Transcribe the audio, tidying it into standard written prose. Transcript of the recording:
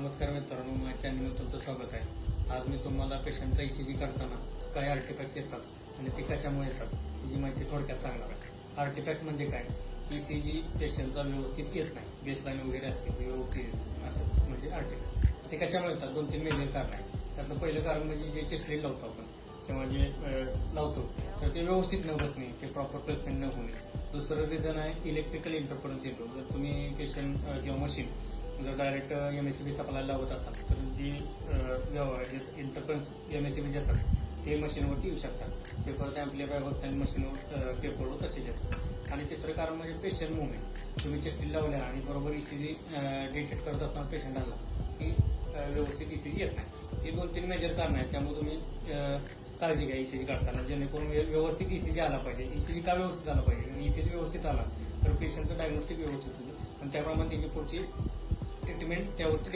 नमस्कार मित्रांनो, माझ्या चॅनलवर तुमचं स्वागत आहे. आज मी तुम्हाला पेशंटचा ECG करताना काय आर्टिफॅक्ट्स येतात आणि ते कशामुळे येतात याची माहिती थोडक्यात सांगणार आहे. आर्टिफॅक्ट्स म्हणजे काय? ECG पेशंटचा व्यवस्थित येत नाही, बेसलाईन वगैरे असते व्यवस्थित असं म्हणजे आर्टिफॅक्ट. ते कशामुळे येतात? 2-3 मेजर कारण आहे. त्यातलं पहिलं कारण म्हणजे जे चेस्टलेट लावतो आपण किंवा जे लावतो तर ते व्यवस्थित न बसणे, ते प्रॉपर प्लेसमेंट न होणे. दुसरं रिझन आहे इलेक्ट्रिकल इंटरफरन्स येतो. जर तुम्ही पेशंट किंवा मशीन जर डायरेक्ट MSCB सप्लाय लावत असाल तर जी इंटरफरन्स MSCB येतात ते मशीनवरती येऊ शकतात. ते परत ॲम्प्लिफाय होत नाही, मशीनवर पेपरवर तसेच येतात. आणि तिसरं कारण म्हणजे पेशंट मुवमेंट. तुम्ही चेस्टील लावल्या आणि बरोबर ECG डिटेक्ट करत असताना पेशंट आला की व्यवस्थित ECG येत नाही. हे 2-3 मेजर कारण आहेत. त्यामुळे तुम्ही काळजी घ्या ECG काढताना, जेणेकरून व्यवस्थित ECG आला पाहिजे. ECG का व्यवस्थित आला पाहिजे? आणि ECG व्यवस्थित आला तर पेशंटचं डायग्नोस्टिक व्यवस्थित होतं आणि त्याप्रमाणे त्याची पुढची ट्रीटमेंट त्यावरती